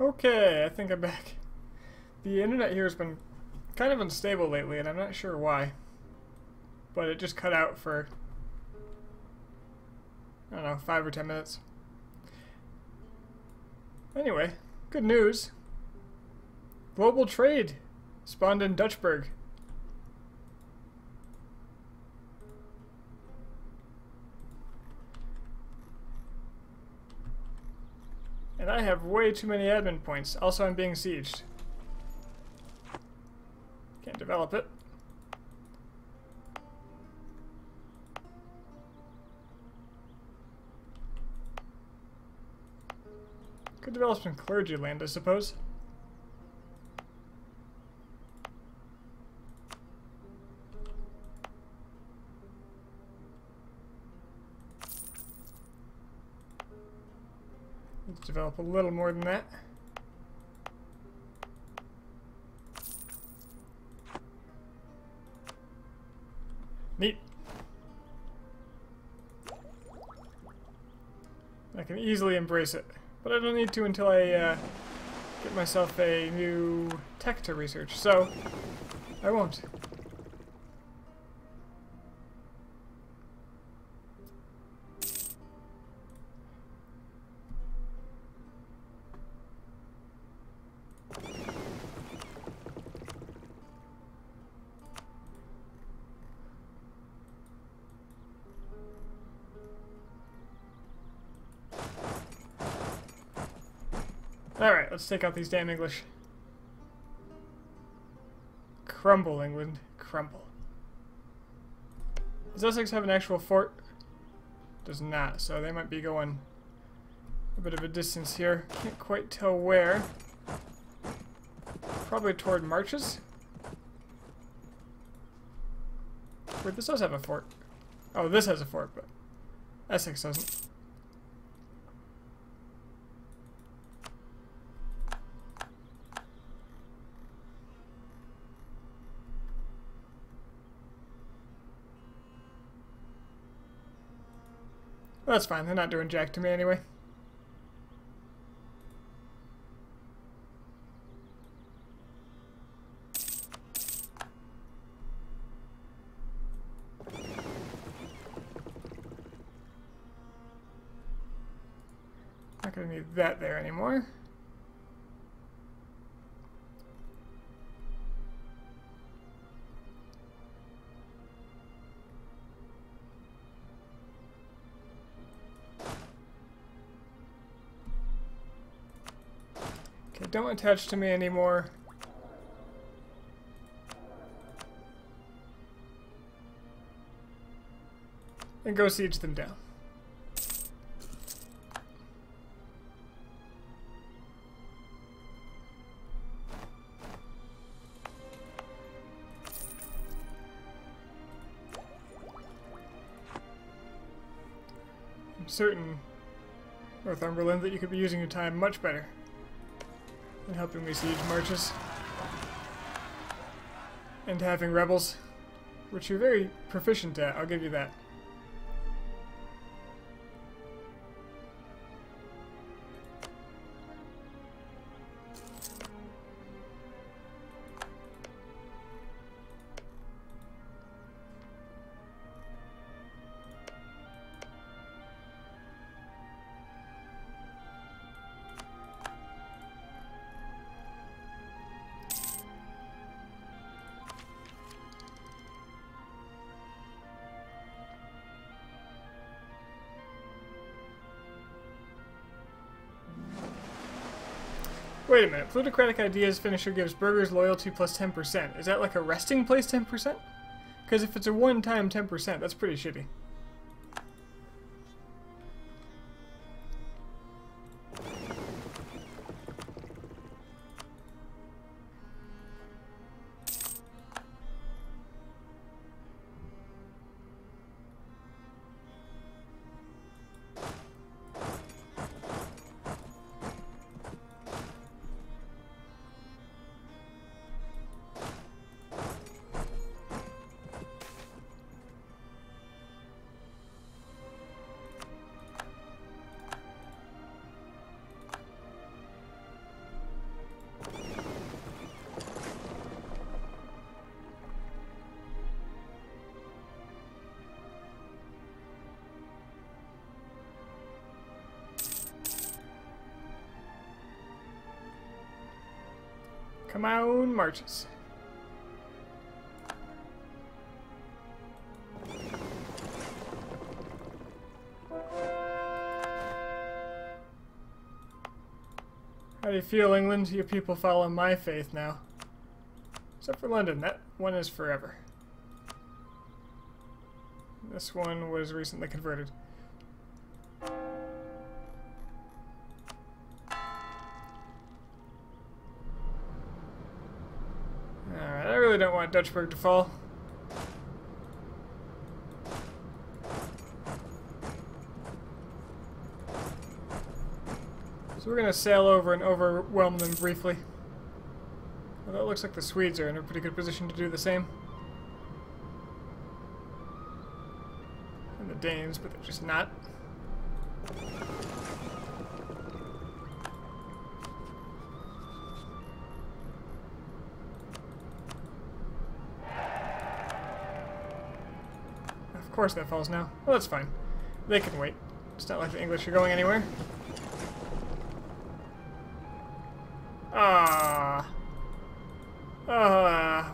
Okay, I think I'm back. The internet here has been kind of unstable lately, and I'm not sure why. But it just cut out for, I don't know, 5 or 10 minutes. Anyway, good news. Global trade spawned in Dutchburg. And I have way too many admin points. Also, I'm being sieged. Can't develop it. Could develop some clergy land, I suppose. Let's develop a little more than that. Neat. I can easily embrace it, but I don't need to until I get myself a new tech to research, so I won't. Alright, let's take out these damn English. Crumble, England. Crumble. Does Essex have an actual fort? Does not, so they might be going a bit of a distance here. Can't quite tell where. Probably toward Marches? Wait, this does have a fort. Oh, this has a fort, but Essex doesn't. Well, that's fine, they're not doing jack to me anyway. Not gonna need that there anymore. Okay, don't attach to me anymore. And go siege them down. I'm certain, Northumberland, that you could be using your time much better than helping me siege Marches and having rebels, which you're very proficient at, I'll give you that. Wait a minute, plutocratic ideas finisher gives burgers loyalty plus 10%. Is that like a resting place 10%? Because if it's a one-time 10%, that's pretty shitty. Come on, marches. How do you feel, England? You people follow my faith now. Except for London, that one is forever. This one was recently converted. Alright, I really don't want Dutchburg to fall. So we're going to sail over and overwhelm them briefly. Although it looks like the Swedes are in a pretty good position to do the same. And the Danes, but they're just not. Of course that falls now. Well, that's fine. They can wait. It's not like the English are going anywhere.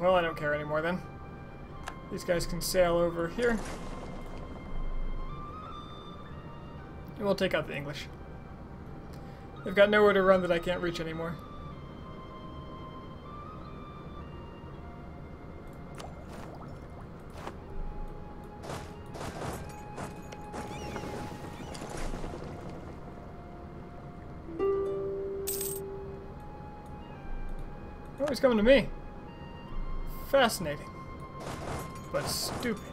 Well, I don't care anymore then. These guys can sail over here. And we'll take out the English. They've got nowhere to run that I can't reach anymore. Oh, he's coming to me. Fascinating. But stupid.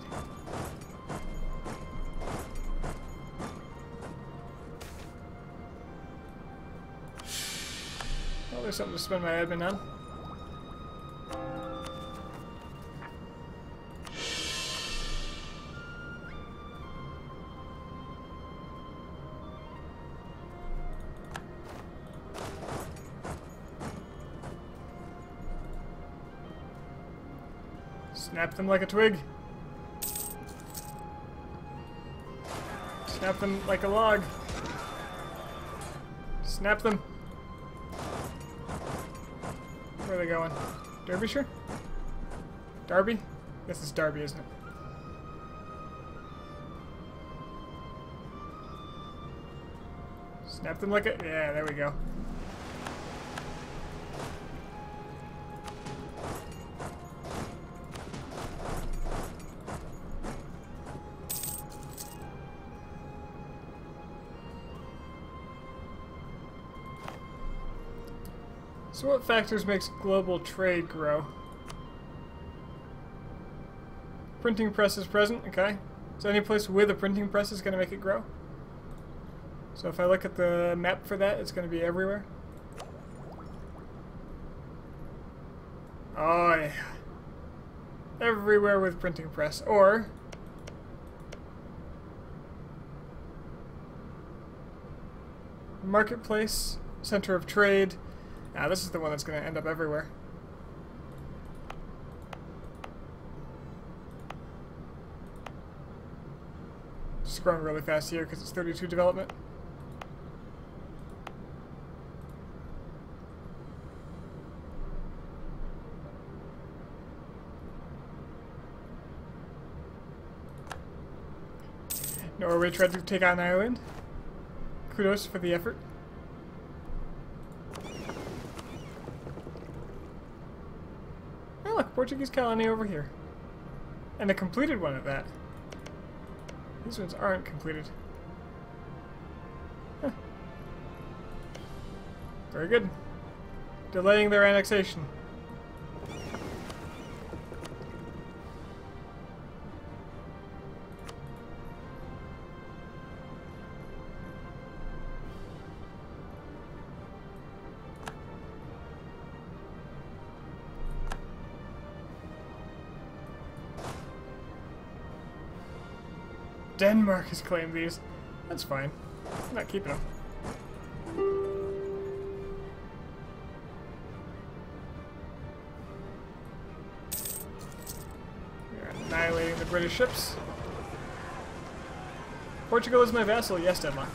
Well, there's something to spend my admin on. Snap them like a twig. Snap them like a log. Snap them. Where are they going? Derbyshire? Derby? This is Derby, isn't it? Snap them like a... Yeah, there we go. So what factors makes global trade grow? Printing press is present, okay. So any place with a printing press is going to make it grow. So if I look at the map for that, it's going to be everywhere. Oh yeah. Everywhere with printing press. Or marketplace, center of trade. Now this is the one that's going to end up everywhere. Just growing really fast here because it's 32 development. Norway tried to take on Ireland. Kudos for the effort. Oh look, Portuguese colony over here. And a completed one at that. These ones aren't completed. Huh. Very good. Delaying their annexation. Denmark has claimed these. That's fine. I'm not keeping them. We're annihilating the British ships. Portugal is my vassal. Yes, Denmark.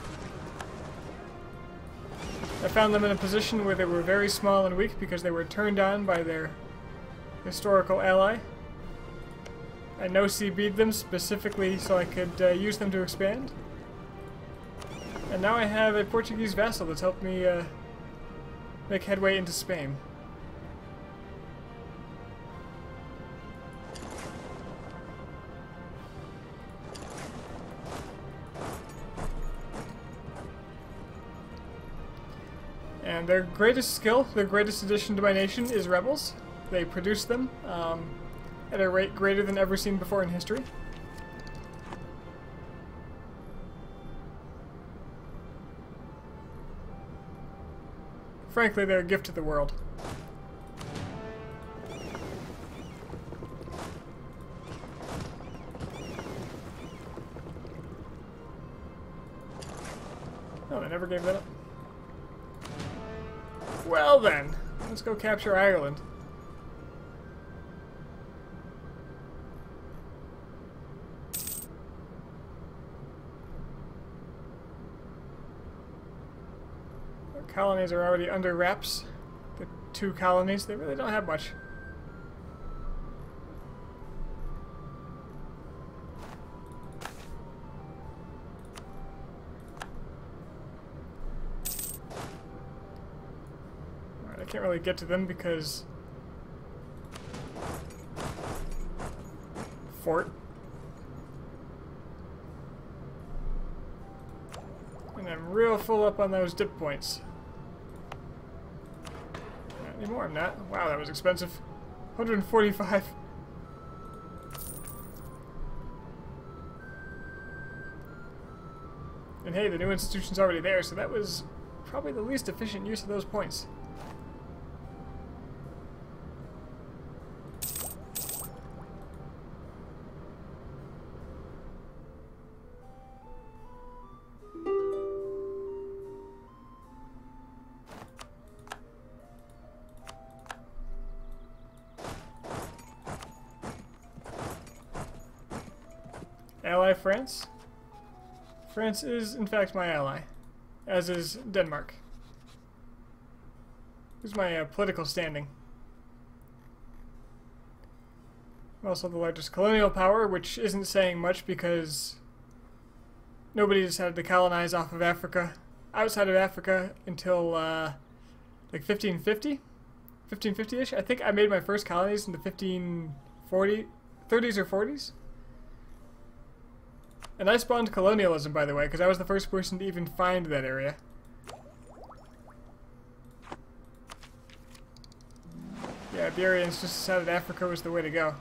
I found them in a position where they were very small and weak because they were turned on by their historical ally. I no-CB'd them specifically so I could use them to expand. And now I have a Portuguese vassal that's helped me make headway into Spain. And their greatest skill, their greatest addition to my nation is rebels. They produce them at a rate greater than ever seen before in history. Frankly, they're a gift to the world. Oh, they never gave that up. Well then, let's go capture Ireland. Our colonies are already under wraps. The 2 colonies, they really don't have much. I can't really get to them because fort. And I'm real full up on those dip points. Not anymore, I'm not. Wow, that was expensive. 145. And hey, the new institution's already there, so that was probably the least efficient use of those points. Ally France. France is, in fact, my ally, as is Denmark. Here's my political standing. I'm also the largest colonial power, which isn't saying much because nobody decided to colonize off of Africa, outside of Africa, until like 1550? 1550-ish? I think I made my first colonies in the 30s or 40s. And I spawned colonialism, by the way, because I was the first person to even find that area. Yeah, Iberians just decided Africa was the way to go.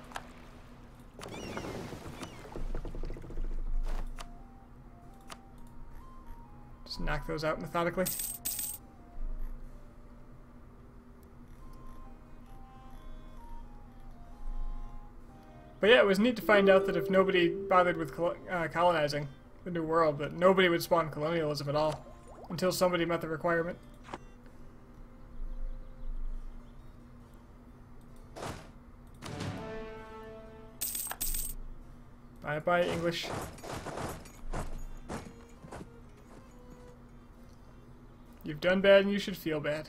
Just knock those out methodically. But yeah, it was neat to find out that if nobody bothered with colonizing the New World, that nobody would spawn colonialism at all until somebody met the requirement. Bye-bye, English. You've done bad and you should feel bad.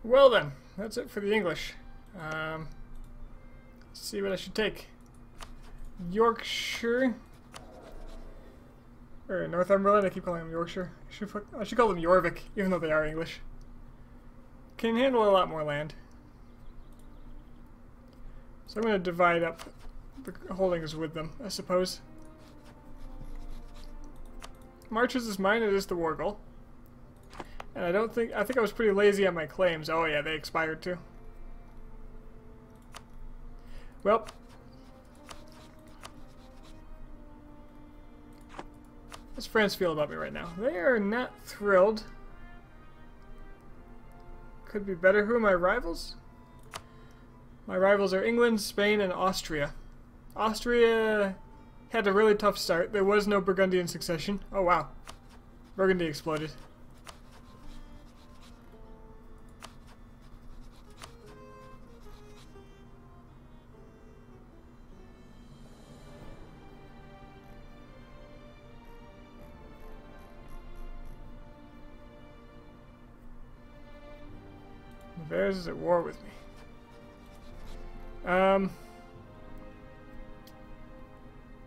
Well then, that's it for the English. Let's see what I should take. Yorkshire. Or Northumberland, I keep calling them Yorkshire. I should call them Jorvik, even though they are English. Can handle a lot more land. So I'm going to divide up the holdings with them, I suppose. Marches is mine, it is the war goal. And I think I was pretty lazy on my claims. Oh yeah, they expired too. Well. How's France feel about me right now? They are not thrilled. Could be better. Who are my rivals? My rivals are England, Spain, and Austria. Austria had a really tough start. There was no Burgundian succession. Oh wow. Burgundy exploded. Bavaria is at war with me.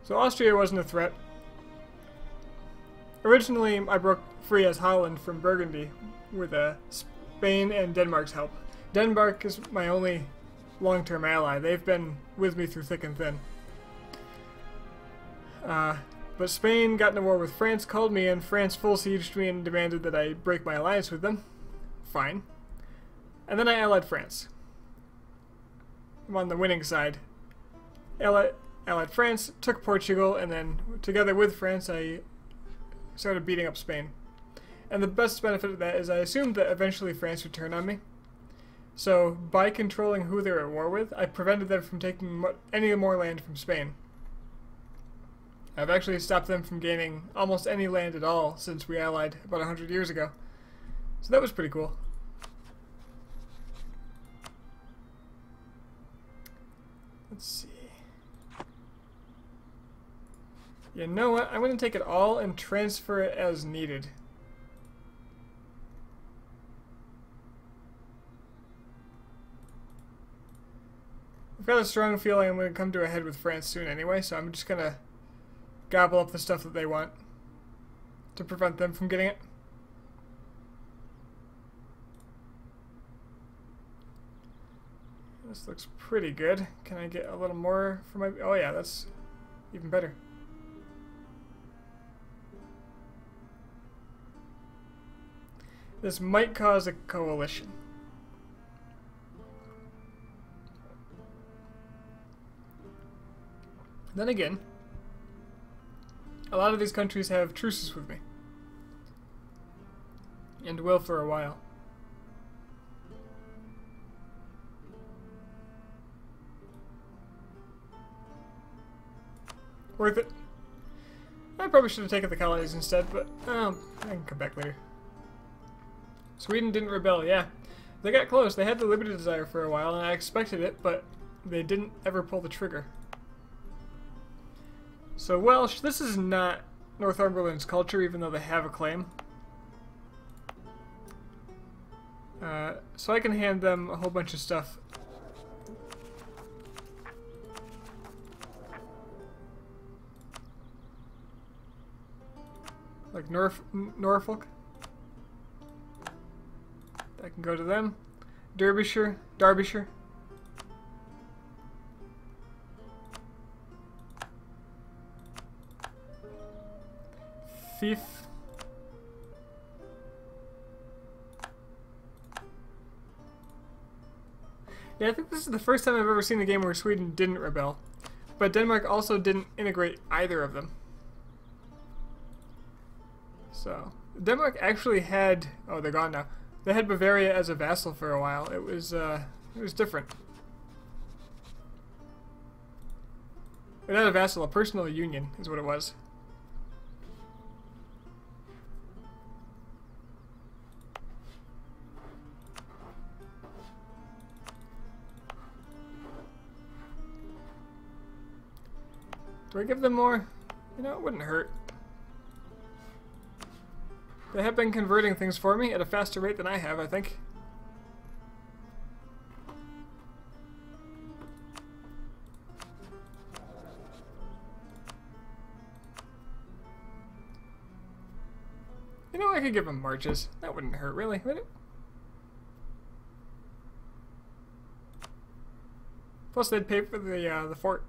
So Austria wasn't a threat. Originally, I broke free as Holland from Burgundy with Spain and Denmark's help. Denmark is my only long-term ally. They've been with me through thick and thin. But Spain got in a war with France, called me in. France full-sieged me and demanded that I break my alliance with them. Fine. And then I allied France. I'm on the winning side. Allied France, took Portugal, and then together with France I started beating up Spain. And the best benefit of that is I assumed that eventually France would turn on me. So by controlling who they're at war with, I prevented them from taking any more land from Spain. I've actually stopped them from gaining almost any land at all since we allied about 100 years ago. So that was pretty cool. Let's see. You know what? I'm going to take it all and transfer it as needed. I've got a strong feeling I'm going to come to a head with France soon anyway, so I'm just going to gobble up the stuff that they want to prevent them from getting it. This looks pretty good. Can I get a little more for my... Oh yeah, that's even better. This might cause a coalition. Then again, a lot of these countries have truces with me. And will for a while. Worth it. I probably should have taken the colonies instead, but I can come back later. Sweden didn't rebel, yeah. They got close. They had the Liberty Desire for a while, and I expected it, but they didn't ever pull the trigger. So Welsh, this is not Northumberland's culture, even though they have a claim. So I can hand them a whole bunch of stuff. Like Norfolk. That can go to them. Derbyshire. Fief. Yeah, I think this is the first time I've ever seen a game where Sweden didn't rebel. But Denmark also didn't integrate either of them. So, Denmark actually had... Oh, they're gone now. They had Bavaria as a vassal for a while. It was different. Not a vassal, a personal union is what it was. Do I give them more? You know, it wouldn't hurt. They have been converting things for me at a faster rate than I have, I think. You know, I could give them marches. That wouldn't hurt, really, would it? Plus, they'd pay for the fort.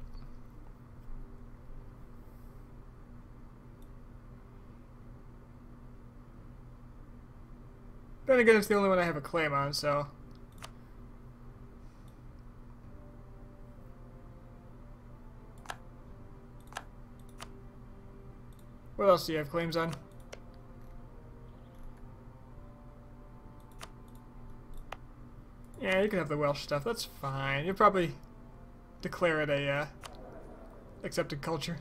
Then again, it's the only one I have a claim on, so... What else do you have claims on? Yeah, you can have the Welsh stuff. That's fine. You'll probably declare it a accepted culture.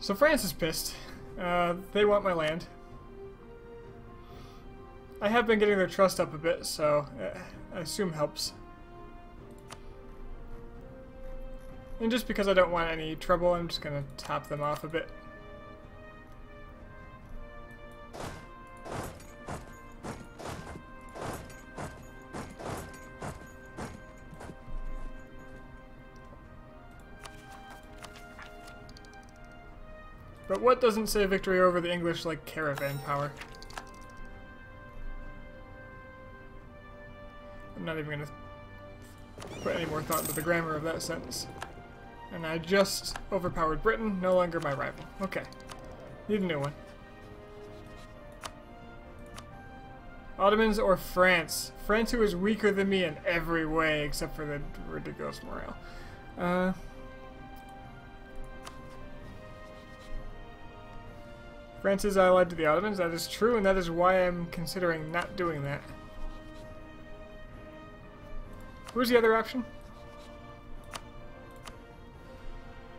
So France is pissed. They want my land. I have been getting their trust up a bit, so I assume helps. And just because I don't want any trouble, I'm just gonna top them off a bit. But what doesn't say victory over the English like caravan power? I'm not even going to put any more thought into the grammar of that sentence. And I just overpowered Britain, no longer my rival. Okay. Need a new one. Ottomans or France? France, who is weaker than me in every way except for the ridiculous morale. France is allied to the Ottomans, that is true, and that is why I'm considering not doing that. Who's the other option?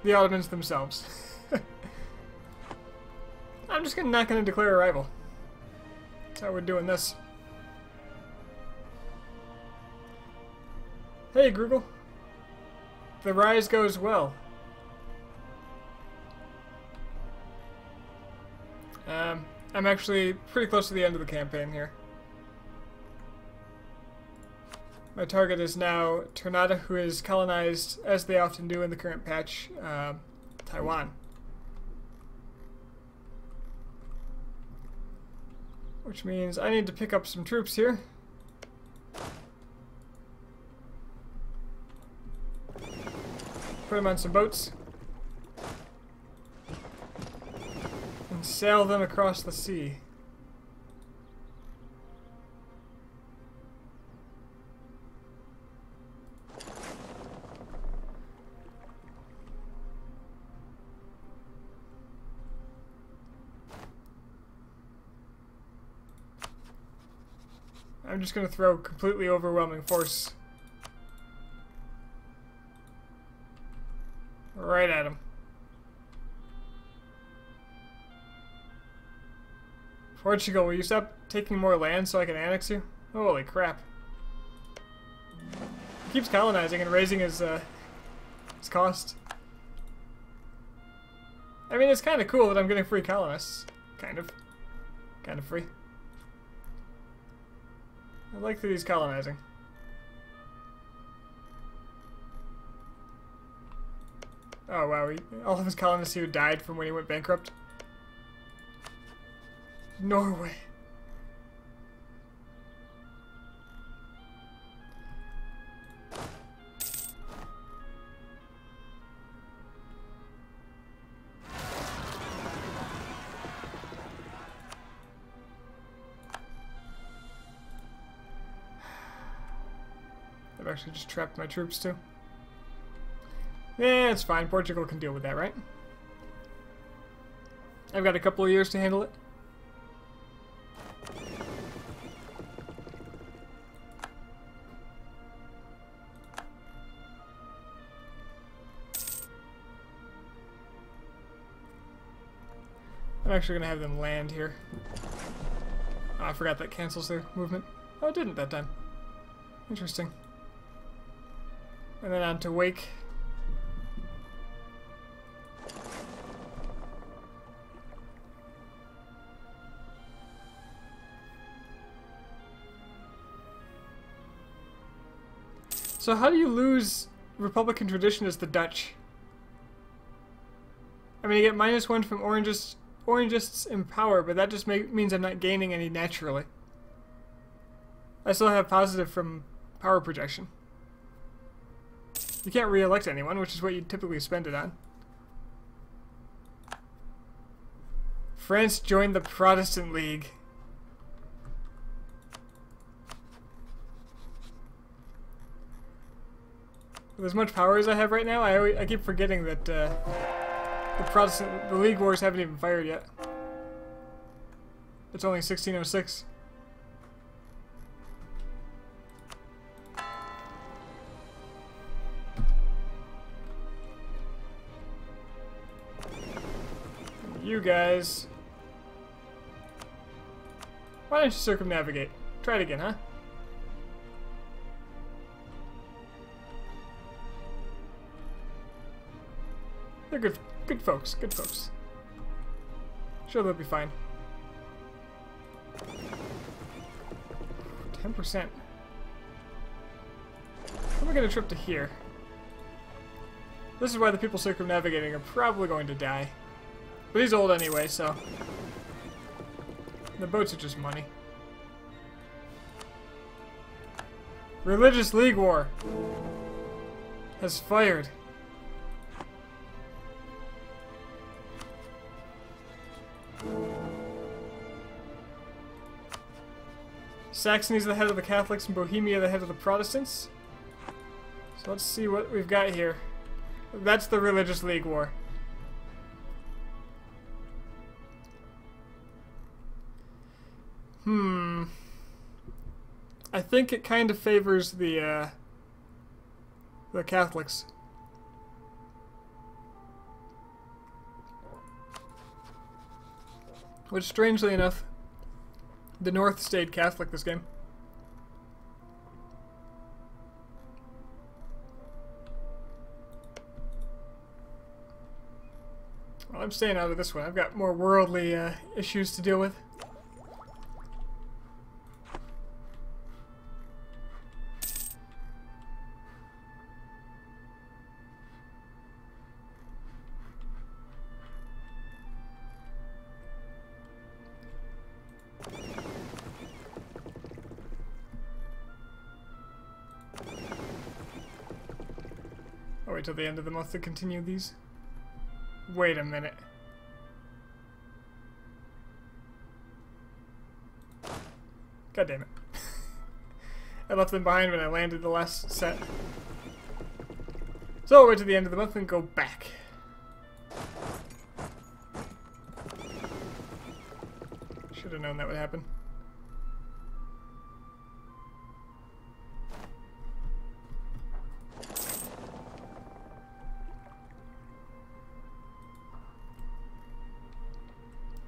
The Ottomans themselves. I'm just not going to declare a rival. That's how we're doing this. Hey, Grugel. The rise goes well. I'm actually pretty close to the end of the campaign here. My target is now Ternate, who is colonized, as they often do in the current patch, Taiwan. Which means I need to pick up some troops here. Put them on some boats. And sail them across the sea. I'm just going to throw completely overwhelming force right at him. Portugal, will you stop taking more land so I can annex you? Holy crap. He keeps colonizing and raising his cost. I mean, it's kind of cool that I'm getting free colonists. Kind of. Kind of free. I like that he's colonizing. Oh wow, all of his colonists here died from when he went bankrupt. Norway. I've actually just trapped my troops too. Yeah, it's fine. Portugal can deal with that, right? I've got a couple of years to handle it. I'm actually going to have them land here. Oh, I forgot that cancels their movement. Oh, it didn't that time. Interesting. And then on to Wake. So how do you lose Republican tradition as the Dutch? I mean, you get -1 from Orangists in power, but that just means I'm not gaining any naturally. I still have positive from power projection. You can't re-elect anyone, which is what you typically spend it on. France joined the Protestant League. With as much power as I have right now, I keep forgetting that the League Wars haven't even fired yet. It's only 1606. You guys. Why don't you circumnavigate? Try it again, huh? They're good folks, good folks. Sure, they'll be fine. 10%. I'm gonna get a trip to here. This is why the people circumnavigating are probably going to die. But he's old anyway, so... The boats are just money. Religious League War has fired. Saxony's the head of the Catholics and Bohemia the head of the Protestants. So let's see what we've got here. That's the Religious League War. I think it kind of favors the Catholics. Which, strangely enough, the North stayed Catholic this game. Well, I'm staying out of this one. I've got more worldly issues to deal with. I'll wait till the end of the month to continue these. Wait a minute. God damn it. I left them behind when I landed the last set. So I'll wait till the end of the month and go back. Should have known that would happen.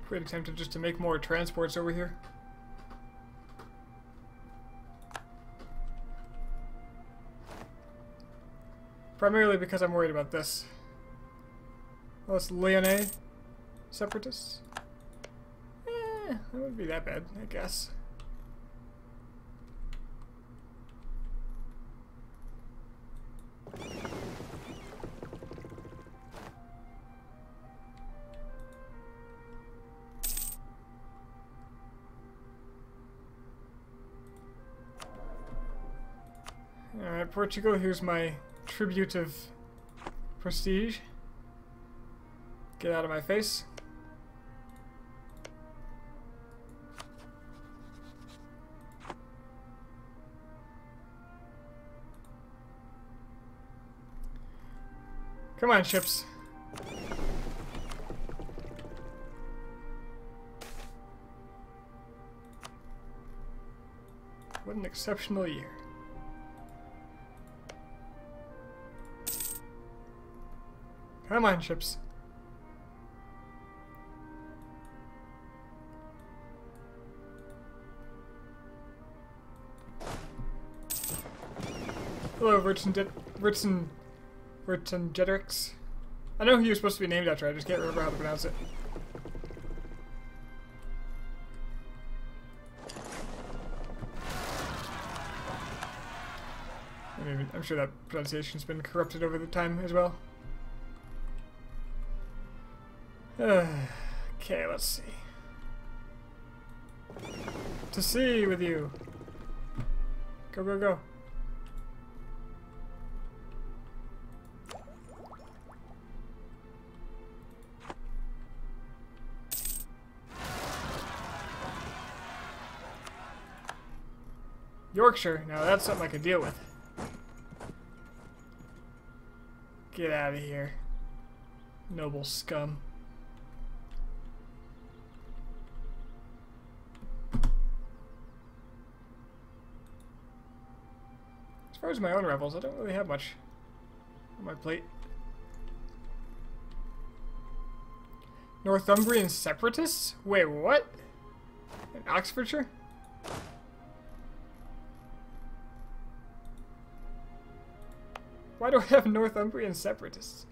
Pretty tempted just to make more transports over here. Primarily because I'm worried about this. Less Lyonnais separatists. That wouldn't be that bad, I guess. Alright, Portugal, here's my tribute of prestige. Get out of my face. Come on, ships. What an exceptional year. Come on, ships. Hello, Vercingetorix. I know he was supposed to be named after, I just can't remember how to pronounce it. I'm sure that pronunciation's been corrupted over the time as well. Okay, let's see. To sea with you. Go, go, go. Yorkshire. Now that's something I could deal with. Get out of here. Noble scum. As far as my own rebels, I don't really have much on my plate. Northumbrian separatists? Wait, what? In Oxfordshire? Why do I have Northumbrian separatists?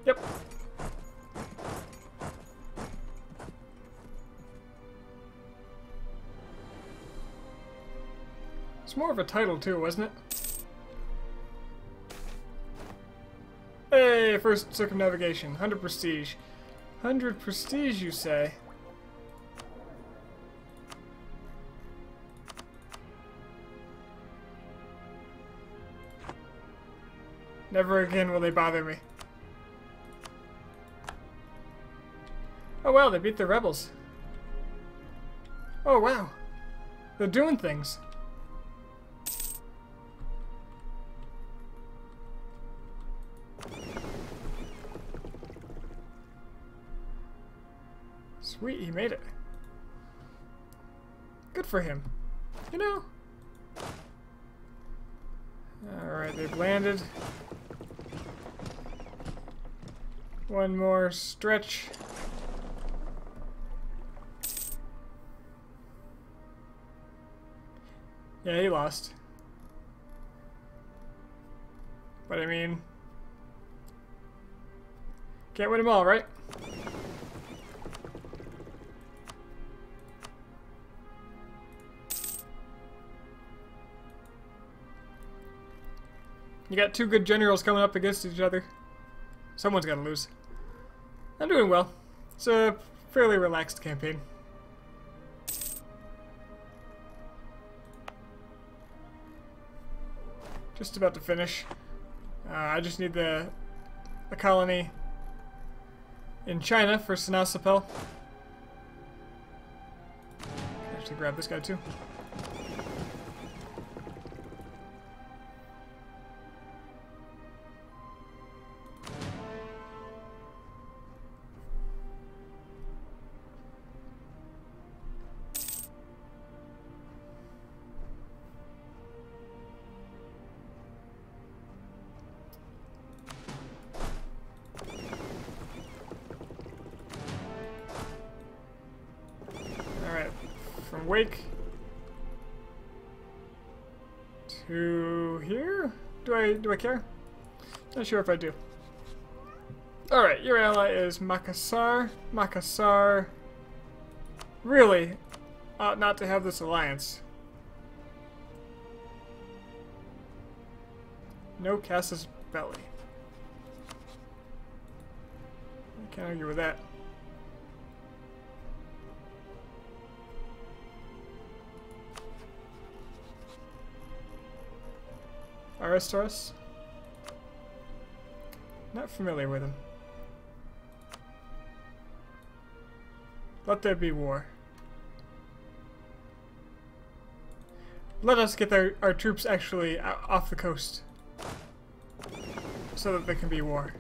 Yep. It's more of a title too, wasn't it? Hey, first circumnavigation. 100 prestige. 100 prestige, you say? Never again will they bother me. Oh wow, they beat the rebels. Oh wow. They're doing things. Sweet, he made it. Good for him. You know? Alright, they've landed. One more stretch. Yeah, he lost. But I mean, can't win them all, right? You got two good generals coming up against each other. Someone's got to lose. I'm doing well. It's a fairly relaxed campaign. Just about to finish. I just need the colony in China for Sinasapel. Actually grab this guy too. From Wake to here? Do I care? Not sure if I do. Alright, your ally is Makassar. Makassar really ought not to have this alliance. No Casus Belli. I can't argue with that. Aristos? Not familiar with him. Let there be war. Let us get our troops actually off the coast so that there can be war.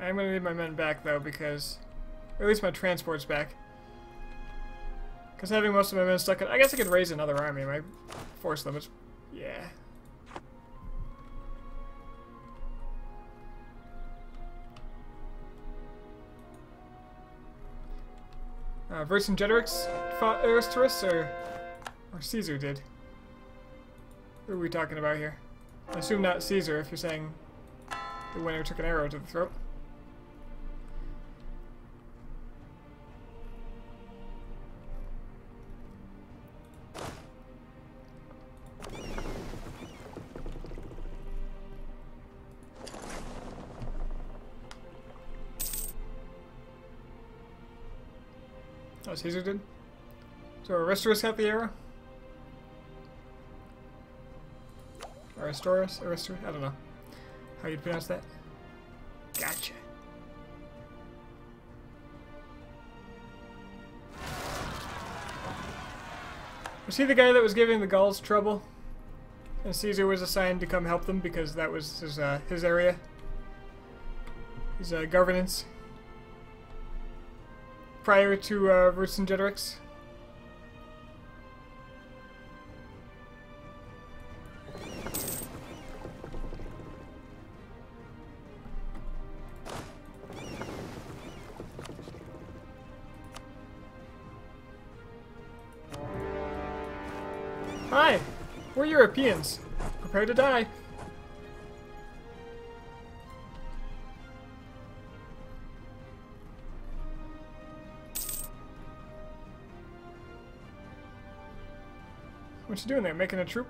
I'm gonna need my men back though, because, or at least my transports back. Because having most of my men stuck in... I guess I could raise another army. My force limits... Yeah. Vercingetorix fought Aristarchus, or Caesar did? Who are we talking about here? I assume not Caesar, if you're saying the winner took an arrow to the throat. Oh, Caesar did? So Aristarchus got the arrow? Aristarchus? Aristarchus? I don't know how you'd pronounce that. Gotcha. Was he the guy that was giving the Gauls trouble? And Caesar was assigned to come help them because that was his area? His governance? Prior to Vercingetorix? Hi! We're Europeans. Prepare to die. What you doing there? Making a troop?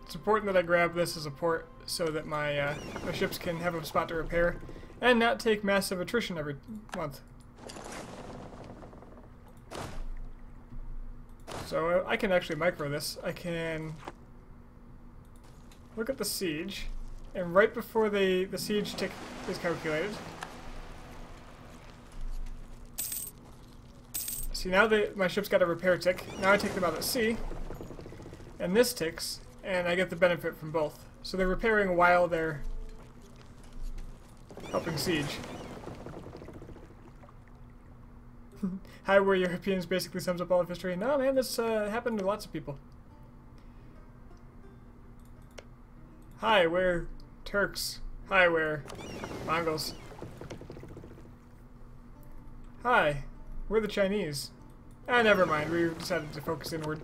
It's important that I grab this as a port so that my my ships can have a spot to repair and not take massive attrition every month. So I can actually micro this. I can look at the siege, and right before the siege tick is calculated, see now my ship's got a repair tick. Now I take them out at sea, and this ticks, and I get the benefit from both. So they're repairing while they're helping siege. Hi, we're Europeans basically sums up all of history. No, man, this happened to lots of people. Hi, we're Turks. Hi, we're Mongols. Hi, we're the Chinese. Ah, never mind. We decided to focus inward.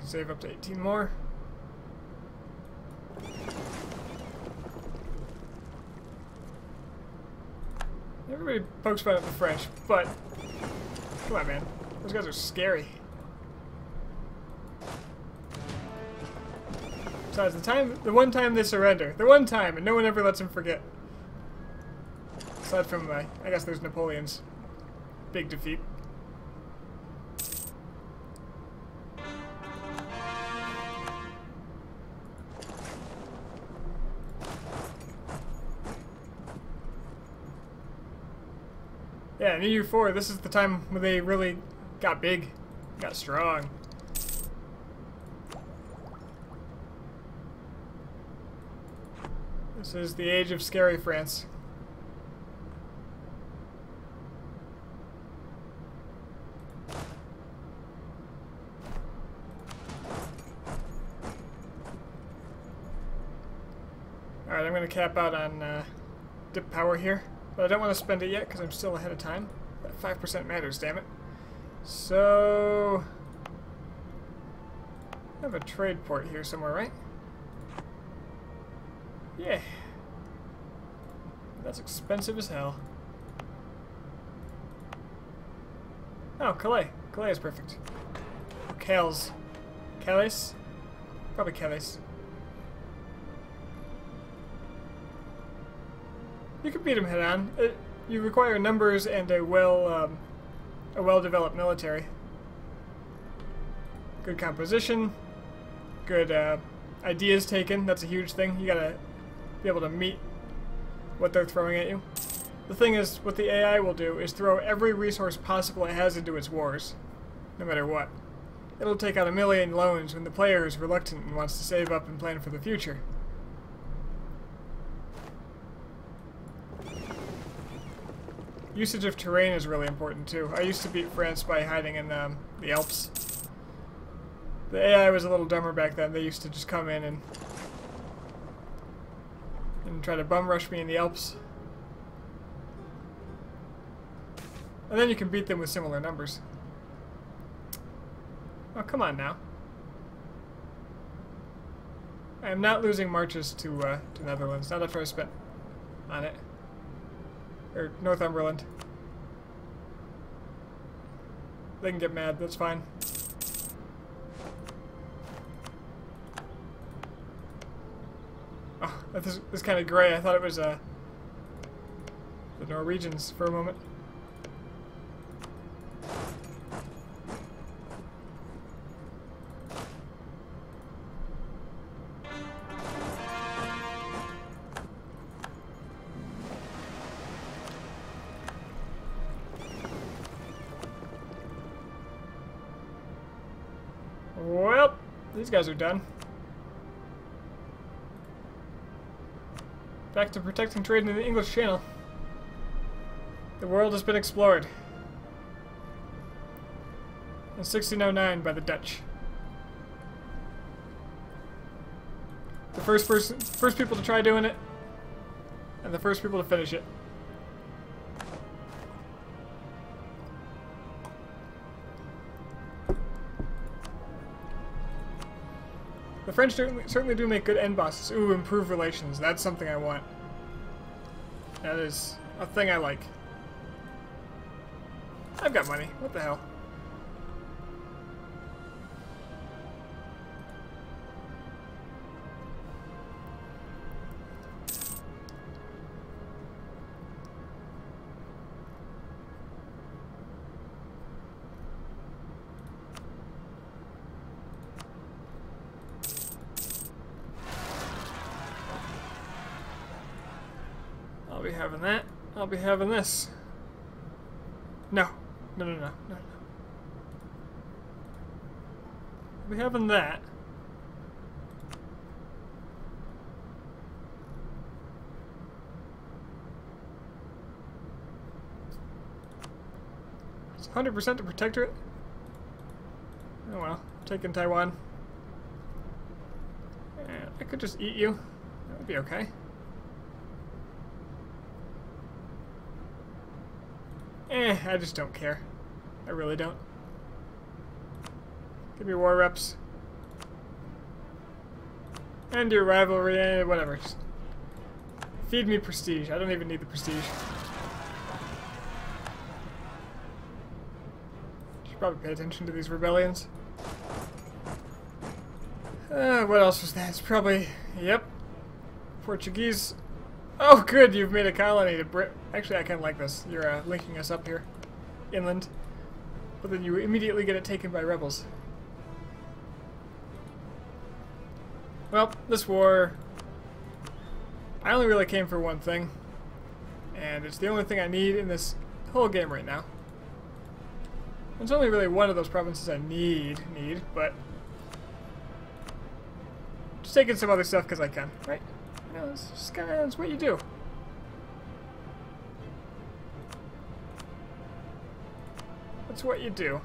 Save up to 18 more. Everybody pokes fun at the French, but come on, man, those guys are scary. Besides, the one time they surrender, the one time, and no one ever lets them forget. Aside from, I guess there's Napoleon's big defeat. Yeah, in EU4, this is the time when they really got big, got strong. This is the age of scary France. Alright, I'm going to cap out on dip power here. But I don't want to spend it yet because I'm still ahead of time. That 5% matters, damn it. So I have a trade port here somewhere, right? Yeah. That's expensive as hell. Oh, Calais. Calais is perfect. Calais. Calais? Probably Calais. You can beat them head on. You require numbers and a well-developed military. Good composition, good ideas taken. That's a huge thing. You gotta be able to meet what they're throwing at you. The thing is, what the AI will do is throw every resource possible it has into its wars, no matter what. It'll take out 1 million loans when the player is reluctant and wants to save up and plan for the future. Usage of terrain is really important too. I used to beat France by hiding in the Alps. The AI was a little dumber back then. They used to just come in and try to bum rush me in the Alps. And then you can beat them with similar numbers. Oh, come on now. I am not losing marches to Netherlands. Not after I spent on it. Or Northumberland. They can get mad, that's fine. Oh, this is kind of gray. I thought it was the Norwegians for a moment. Well, these guys are done. Back to protecting trade in the English Channel. The world has been explored. In 1609 by the Dutch. The first people to try doing it, and the first people to finish it. The French certainly do make good end bosses. Ooh, improve relations. That's something I want. That is a thing I like. I've got money. What the hell? I'll be having that. I'll be having this. No. No, no, no, no, no. I'll be having that. It's 100% to protectorate. Oh well, I'm taking Taiwan. And I could just eat you. That would be okay. I just don't care. I really don't. Give me war reps. And your rivalry, whatever. Just feed me prestige. I don't even need the prestige. Should probably pay attention to these rebellions. What else was that? It's probably... Yep. Portuguese... Oh, good, you've made a colony to Brit. Actually, I kind of like this. You're linking us up here, inland. But then you immediately get it taken by rebels. Well, this war... I only really came for one thing. And it's the only thing I need in this whole game right now. It's only really one of those provinces I need, but... Just taking some other stuff because I can, right? You know, it's just kinda, that's what you do. That's what you do.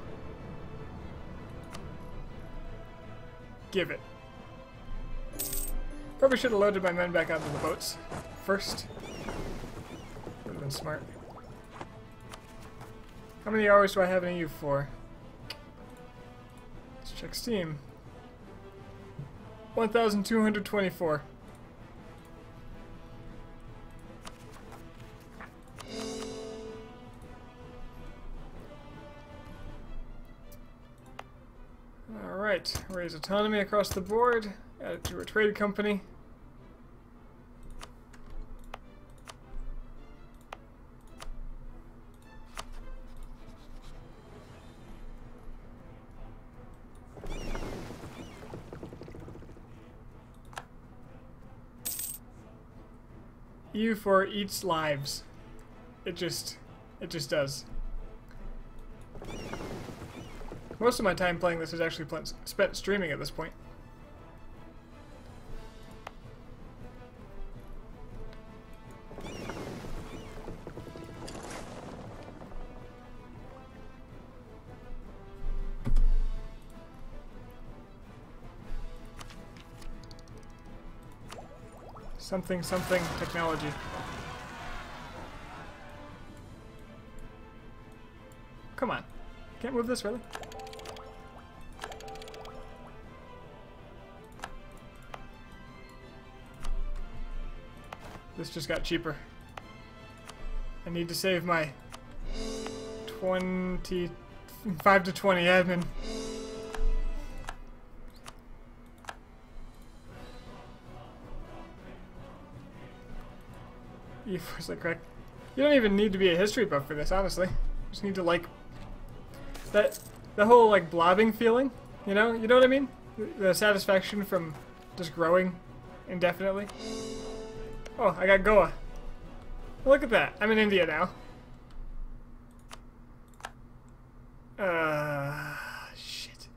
Give it. Probably should have loaded my men back onto the boats first. Would have been smart. How many hours do I have in EU for? Let's check Steam. 1,224. Alright, raise autonomy across the board, add it to a trade company. EU4 eats lives. It just does. Most of my time playing this is actually spent streaming at this point. Something technology. Come on. Can't move this, really? This just got cheaper. I need to save my 25 to 20 admin. E4's like correct. You don't even need to be a history buff for this, honestly. You just need to like the whole like blobbing feeling, you know? You know what I mean? The satisfaction from just growing indefinitely. Oh, I got Goa. Look at that. I'm in India now. Shit.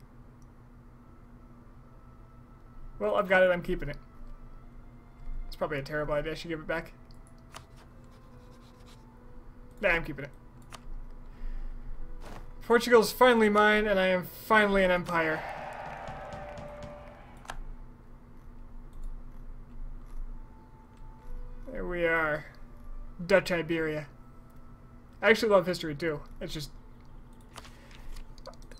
Well, I've got it. I'm keeping it. It's probably a terrible idea. I should give it back. Nah, I'm keeping it. Portugal's finally mine, and I am finally an empire. There we are. Dutch Iberia. I actually love history too. It's just...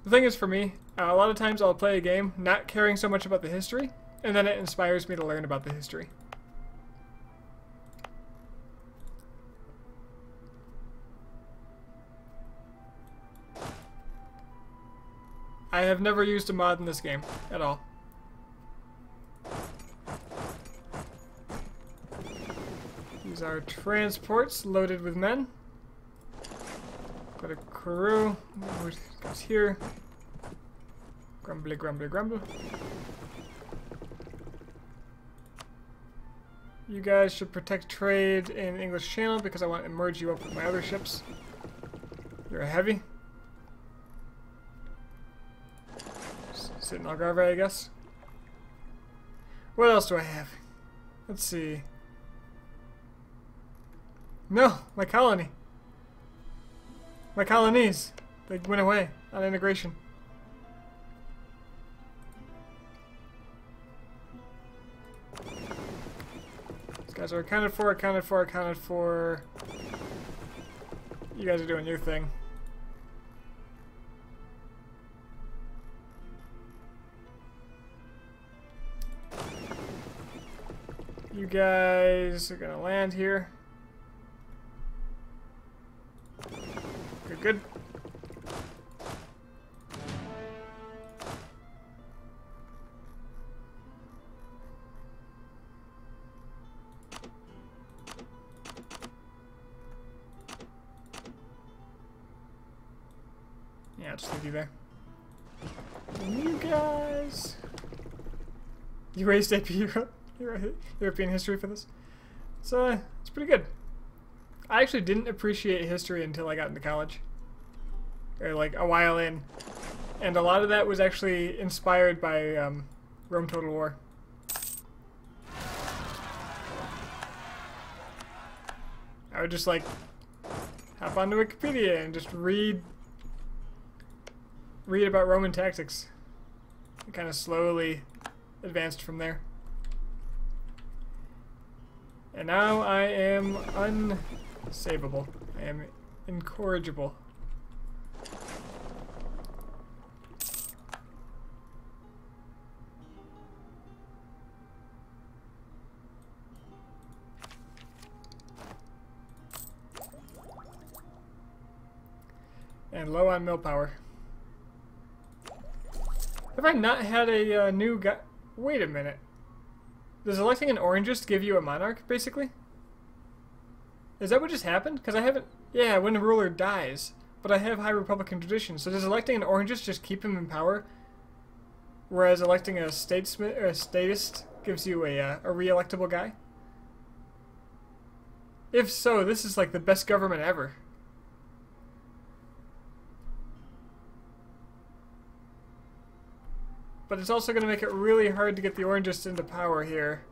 The thing is, for me, a lot of times I'll play a game not caring so much about the history, and then it inspires me to learn about the history. I have never used a mod in this game at all. These are transports loaded with men. Go to Kourou. What goes here? Grumbly, grumbly, grumble. You guys should protect trade in English Channel because I want to merge you up with my other ships. You're a heavy. Sit in Algarve, I guess. What else do I have? Let's see. No, my colony. My colonies. They went away on integration. These guys are accounted for, accounted for, accounted for. You guys are doing your thing. You guys are gonna land here. Good, good. Yeah, I'll just leave you there. And you guys... You raised AP European history for this? So, it's pretty good. I actually didn't appreciate history until I got into college. Or like a while in. And a lot of that was actually inspired by Rome Total War. I would just like hop onto Wikipedia and just read about Roman tactics. It kind of slowly advanced from there. And now I am unsavable. I am incorrigible. And low on mill power. Have I not had a new guy? Wait a minute. Does electing an orangist give you a monarch, basically? Is that what just happened? Because I haven't... Yeah, when a ruler dies. But I have High Republican tradition. So does electing an orangist just keep him in power? Whereas electing a statesman or a statist gives you a re-electable guy? If so, this is like the best government ever. But it's also going to make it really hard to get the orangists into power here.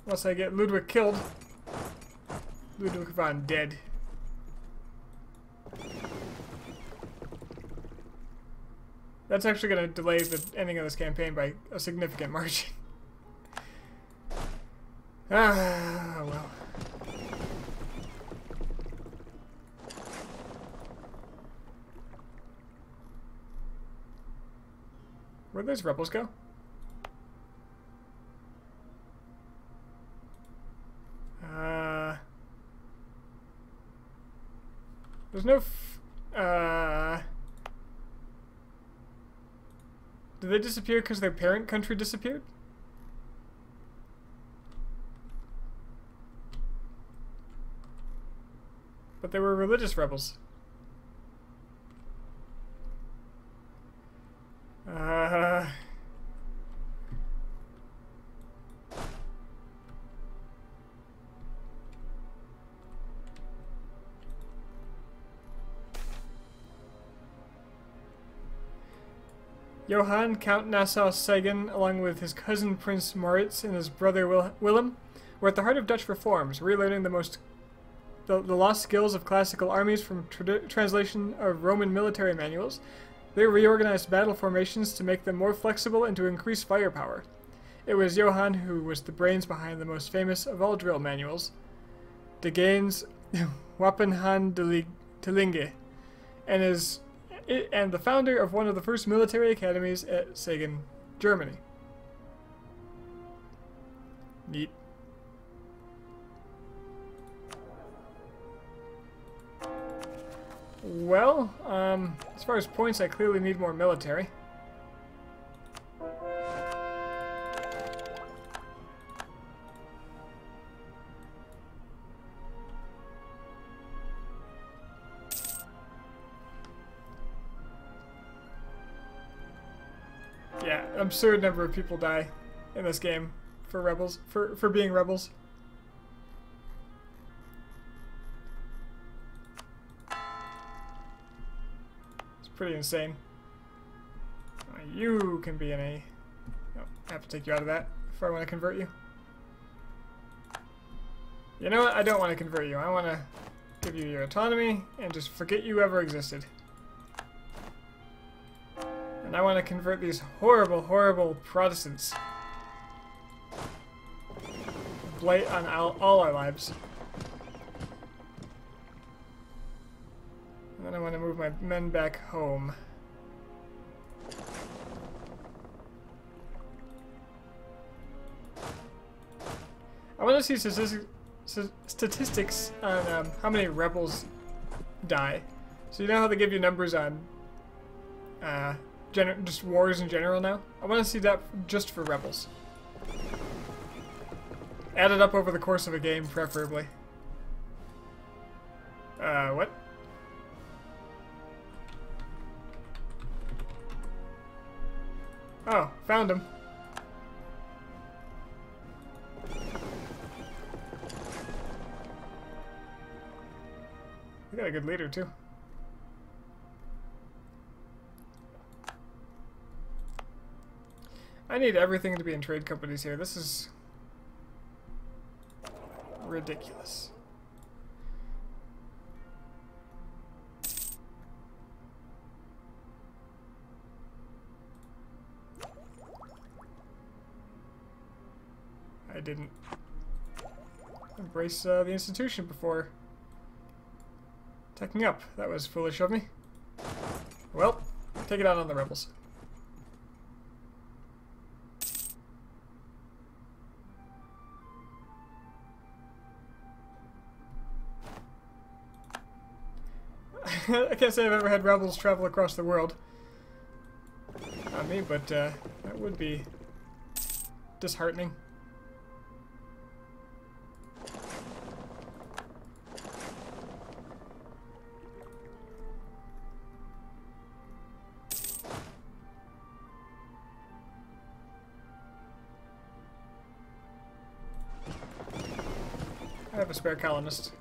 Unless I get Ludwig killed. Ludwig von dead. That's actually going to delay the ending of this campaign by a significant margin. Ah, well. Where'd those rebels go? There's no... they disappear because their parent country disappeared? But they were religious rebels. Johann, Count Nassau-Siegen, along with his cousin Prince Moritz and his brother Willem, were at the heart of Dutch reforms, relearning the lost skills of classical armies from translation of Roman military manuals. They reorganized battle formations to make them more flexible and to increase firepower. It was Johann who was the brains behind the most famous of all drill manuals, De Gaines Wapenhandtelinge, and the founder of one of the first military academies at Siegen, Germany. Neat. Well, as far as points, I clearly need more military. Yeah, absurd number of people die in this game for rebels, for being rebels. Pretty insane. You can be an A. Oh, I have to take you out of that if I want to convert you. You know what? I don't want to convert you. I want to give you your autonomy and just forget you ever existed. And I want to convert these horrible, horrible Protestants. Blight on all our lives. And then I want to move my men back home. I want to see statistics on how many rebels die. So you know how they give you numbers on just wars in general now? I want to see that just for rebels. Add it up over the course of a game, preferably. What? Oh, found him. We got a good leader, too. I need everything to be in trade companies here. This is ridiculous. I didn't embrace the institution before teching up. That was foolish of me. Well, take it out on the rebels. I can't say I've ever had rebels travel across the world. Not me, but that would be disheartening. I have a spare colonist.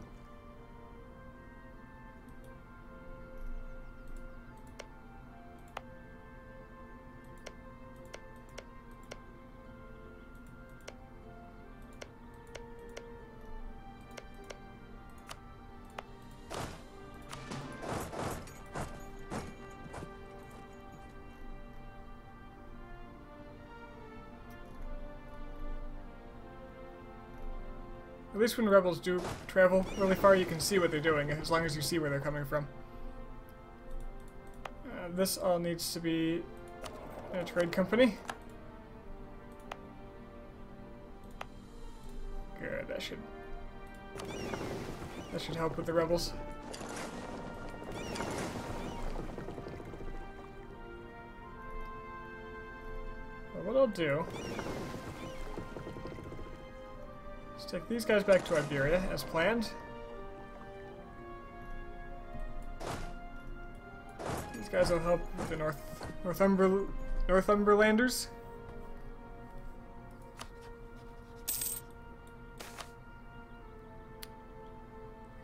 At least when rebels do travel really far, you can see what they're doing, as long as you see where they're coming from. This all needs to be a trade company. Good, that should help with the rebels. do is take these guys back to Iberia as planned. These guys will help with the Northumberlanders.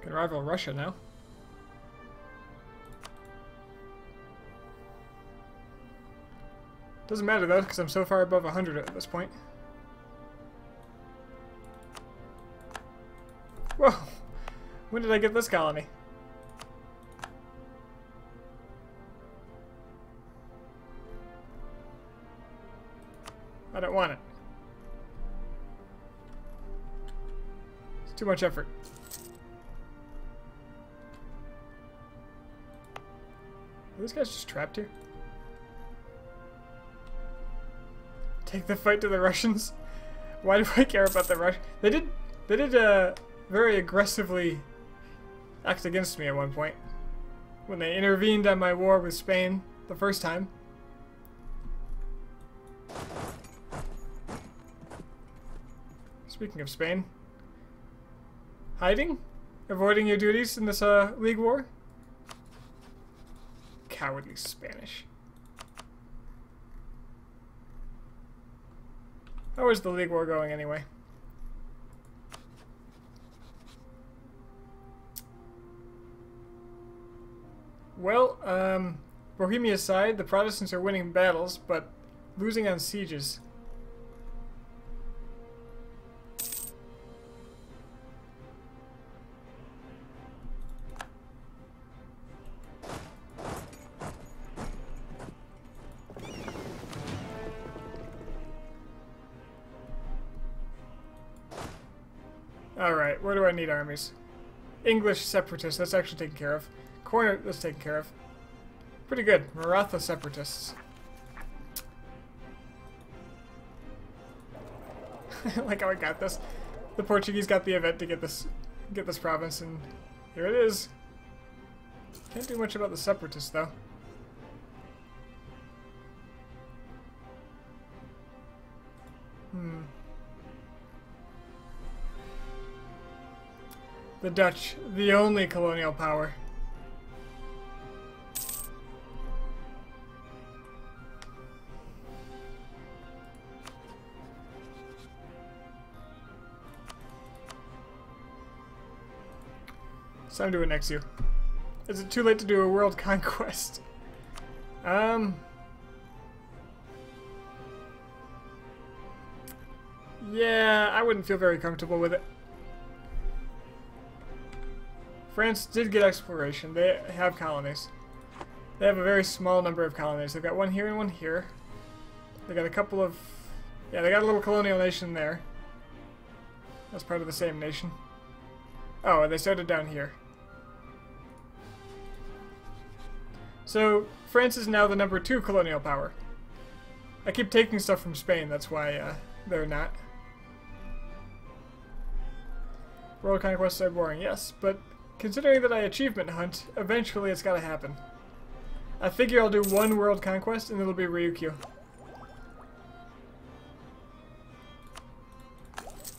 Can rival Russia now. Doesn't matter though, because I'm so far above 100 at this point. Whoa! When did I get this colony? I don't want it. It's too much effort. Are these guys just trapped here? Take the fight to the Russians? Why do I care about the Russians? They did very aggressively act against me at one point. When they intervened on my war with Spain the first time. Speaking of Spain. Hiding? Avoiding your duties in this League war? Cowardly Spanish. How is the League war going anyway? Well, Bohemia aside, the Protestants are winning battles, but losing on sieges. Alright, where do I need armies? English separatists, that's actually taken care of. Corner, that's taken care of. Pretty good. Maratha separatists. Like how I got this. The Portuguese got the event to get this province, and here it is. Can't do much about the separatists though. The Dutch, the only colonial power. It's time to annex you. Is it too late to do a world conquest? Yeah, I wouldn't feel very comfortable with it. France did get exploration. They have colonies. They have a very small number of colonies. They've got one here and one here. They got a couple of... Yeah, they got a little colonial nation there. That's part of the same nation. Oh, and they started down here. So, France is now the number 2 colonial power. I keep taking stuff from Spain, that's why they're not. World conquests are boring, yes, but considering that I achievement hunt, eventually it's gotta happen. I figure I'll do one world conquest and it'll be Ryukyu.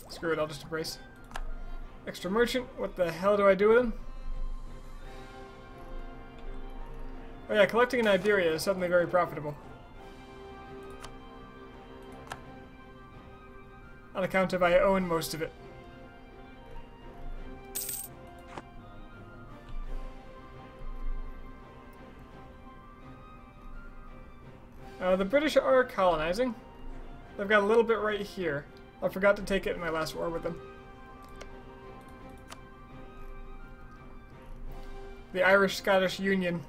Screw it, I'll just embrace. Extra merchant, what the hell do I do with him? Oh yeah, collecting in Iberia is suddenly very profitable. On account of I own most of it. The British are colonizing. They've got a little bit right here. I forgot to take it in my last war with them. The Irish-Scottish Union.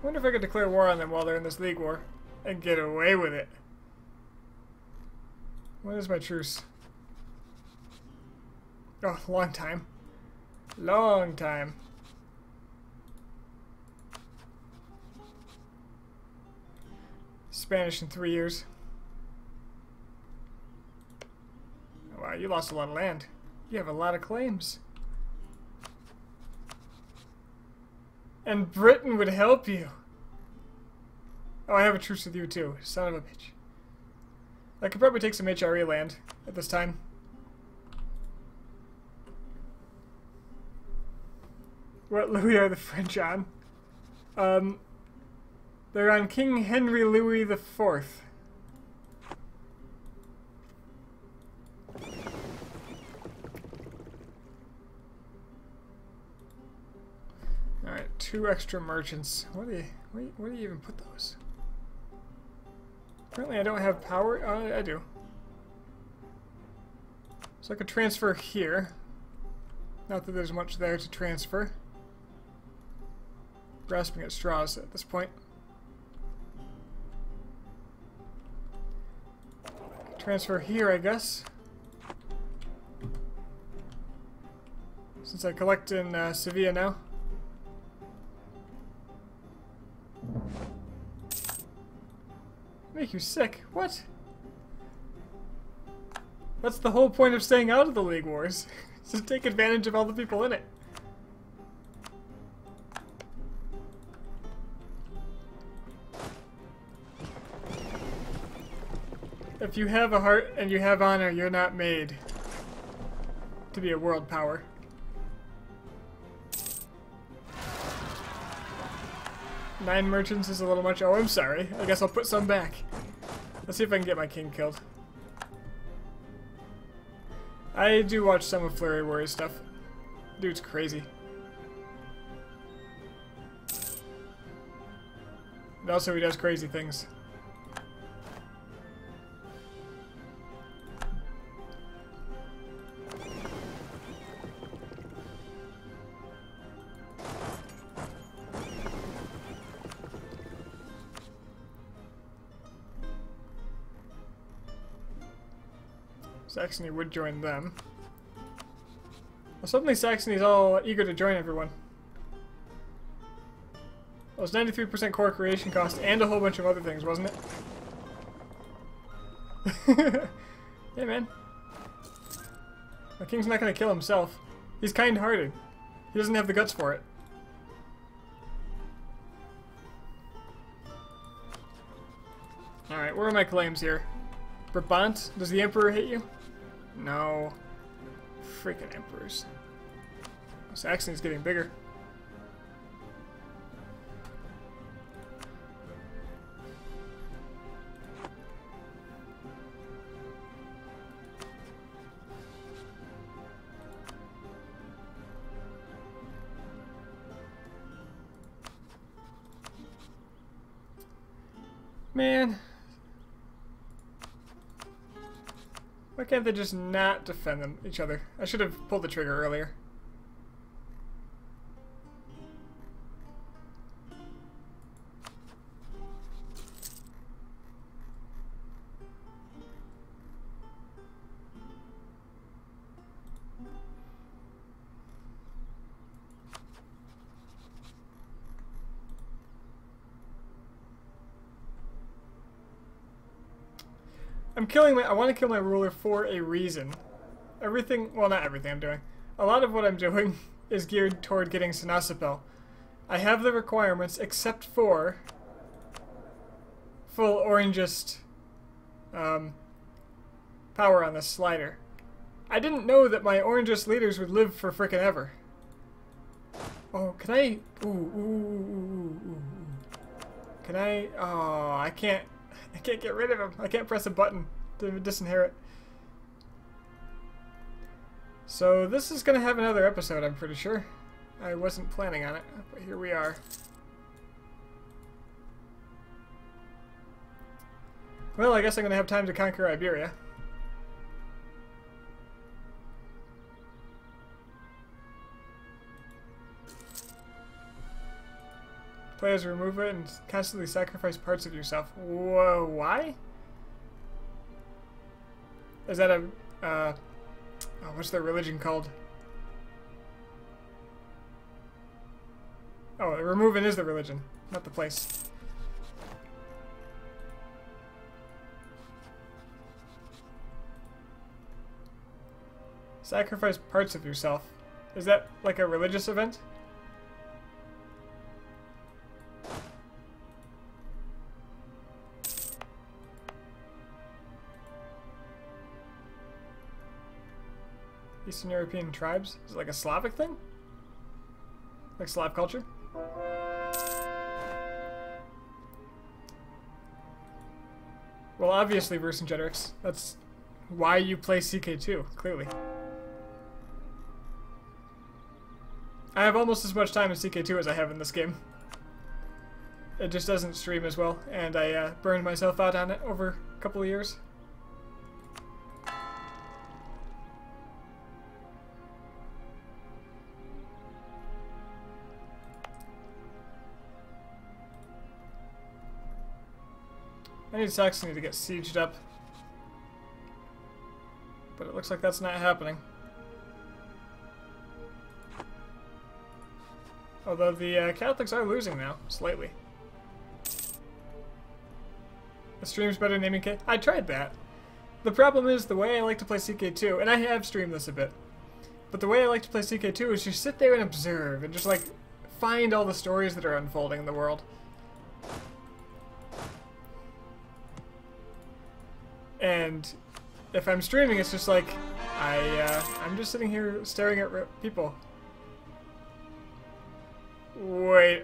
I wonder if I could declare war on them while they're in this League war and get away with it. When is my truce? Oh, long time. Long time. Spanish in 3 years. Oh, wow, you lost a lot of land. You have a lot of claims. And Britain would help you. Oh, I have a truce with you too, son of a bitch. I could probably take some HRE land at this time. What Louis are the French on? They're on King Henry Louis the Fourth. Alright, 2 extra merchants. Where do you even put those? Apparently I don't have power. Oh, I do. So I could transfer here. Not that there's much there to transfer. Grasping at straws at this point. Transfer here, I guess. Since I collect in Sevilla now. Make you sick? What? That's the whole point of staying out of the League Wars. To take advantage of all the people in it. If you have a heart and you have honor, you're not made to be a world power. Nine merchants is a little much. Oh, I'm sorry. I guess I'll put some back. Let's see if I can get my king killed. I do watch some of Flurry Warriors stuff. Dude's crazy. And also he does crazy things. Saxony would join them. Well, suddenly Saxony's all eager to join everyone. It was 93% core creation cost and a whole bunch of other things, wasn't it? Yeah, man. My king's not gonna kill himself. He's kind-hearted. He doesn't have the guts for it. Alright, where are my claims here? Brabant? Does the Emperor hate you? No. Freaking Emperors. Saxony's getting bigger. Man. Why can't they just not defend each other? I should have pulled the trigger earlier. I want to kill my ruler for a reason. Everything, well, not everything I'm doing. A lot of what I'm doing is geared toward getting Sinasapel. I have the requirements except for full Orangist power on this slider. I didn't know that my Orangist leaders would live for frickin' ever. Oh, can I? Ooh. Can I? Oh, I can't get rid of him. I can't press a button to disinherit. So this is going to have another episode, I'm pretty sure. I wasn't planning on it, but here we are. Well, I guess I'm going to have time to conquer Iberia. Players remove it and constantly sacrifice parts of yourself. Whoa, why? Is that a, oh, what's their religion called? Oh, removing is the religion, not the place. Sacrifice parts of yourself. Is that like a religious event? Eastern European tribes? Is it like a Slavic thing? Like Slav culture? Well, obviously Vercingetorix. That's why you play CK2, clearly. I have almost as much time in CK2 as I have in this game. It just doesn't stream as well, and I burned myself out on it over a couple of years. I need Saxony to get sieged up. But it looks like that's not happening. Although the Catholics are losing now, slightly. The stream's better naming K. I tried that. The problem is the way I like to play CK2, and I have streamed this a bit, but the way I like to play CK2 is just sit there and observe and just like find all the stories that are unfolding in the world. And if I'm streaming, it's just like I'm just sitting here staring at people. Wait.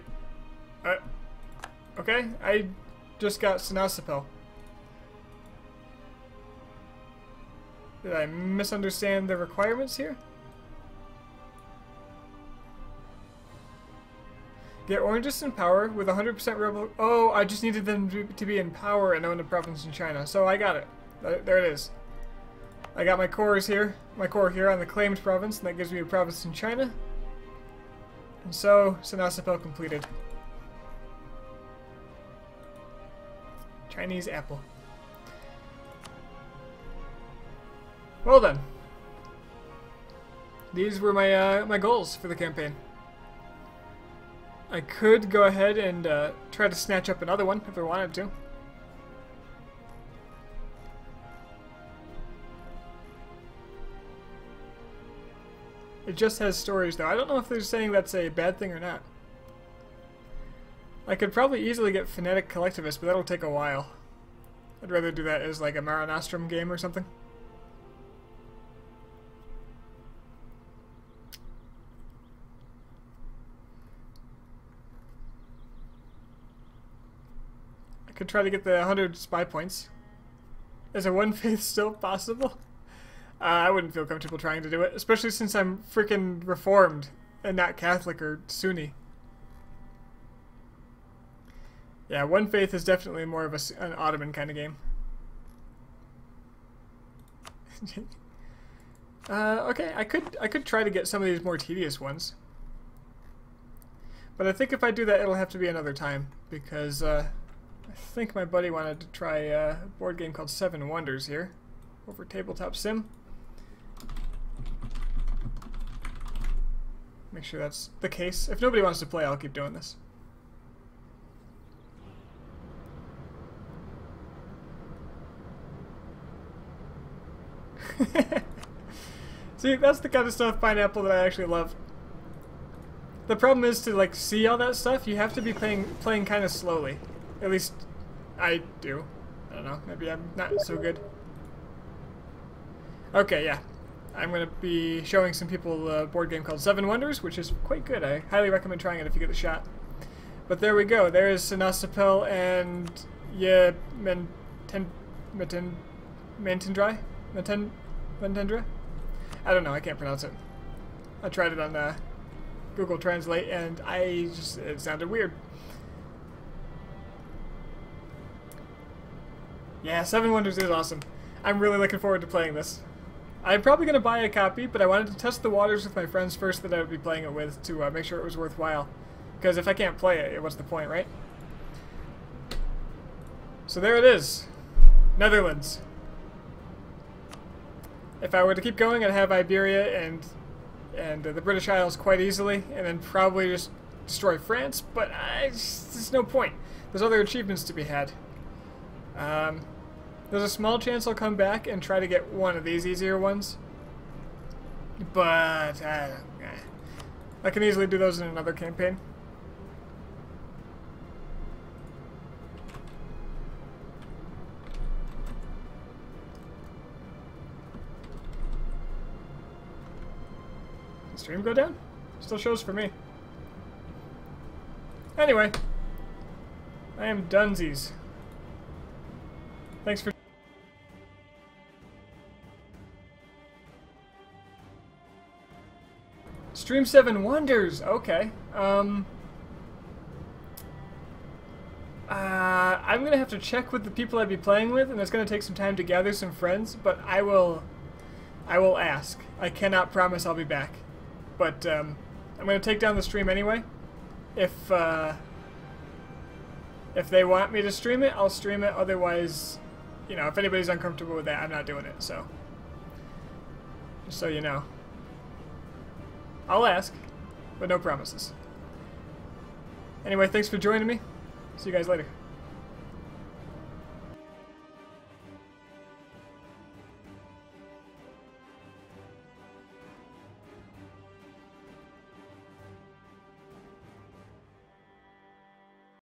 Okay, I just got Sinasapel. Did I misunderstand the requirements here? Get oranges in power with 100% rebel. Oh, I just needed them to be in power and own a province in China. So I got it. There it is. I got my cores here. My core here on the claimed province, and that gives me a province in China. And so, Sinasapel completed. Chinese apple. Well then. These were my my goals for the campaign. I could go ahead and try to snatch up another one if I wanted to. It just has stories though. I don't know if they're saying that's a bad thing or not. I could probably easily get Phonetic Collectivist, but that'll take a while. I'd rather do that as like a Mare Nostrum game or something. I could try to get the 100 spy points. Is a one faith still possible? I wouldn't feel comfortable trying to do it, especially since I'm freaking Reformed and not Catholic or Sunni. Yeah, one faith is definitely more of an Ottoman kind of game. Okay, I could try to get some of these more tedious ones, but I think if I do that, it'll have to be another time because I think my buddy wanted to try a board game called Seven Wonders here over Tabletop Sim. Make sure that's the case. If nobody wants to play, I'll keep doing this. See, that's the kind of stuff, Pineapple, that I actually love. The problem is to like see all that stuff, you have to be playing kind of slowly. At least I do. I don't know, maybe I'm not so good. Okay, yeah. I'm going to be showing some people a board game called Seven Wonders, which is quite good. I highly recommend trying it if you get a shot. But there we go. There is Sinasapel and Mentendra? I don't know. I can't pronounce it. I tried it on Google Translate, and it sounded weird. Yeah, Seven Wonders is awesome. I'm really looking forward to playing this. I'm probably going to buy a copy, but I wanted to test the waters with my friends first that I would be playing it with to make sure it was worthwhile. Because if I can't play it, what's the point, right? So there it is. Netherlands. If I were to keep going, I'd have Iberia and the British Isles quite easily, and then probably just destroy France, but there's no point. There's other achievements to be had. There's a small chance I'll come back and try to get one of these easier ones. But, I can easily do those in another campaign. Stream go down? Still shows for me. Anyway, I am dunsies. Thanks for... Stream 7 Wonders! Okay. I'm gonna have to check with the people I'd be playing with, and it's gonna take some time to gather some friends, but I will ask. I cannot promise I'll be back. But, I'm gonna take down the stream anyway. If they want me to stream it, I'll stream it. Otherwise, you know, if anybody's uncomfortable with that, I'm not doing it, so. Just so you know. I'll ask, but no promises. Anyway, thanks for joining me. See you guys later.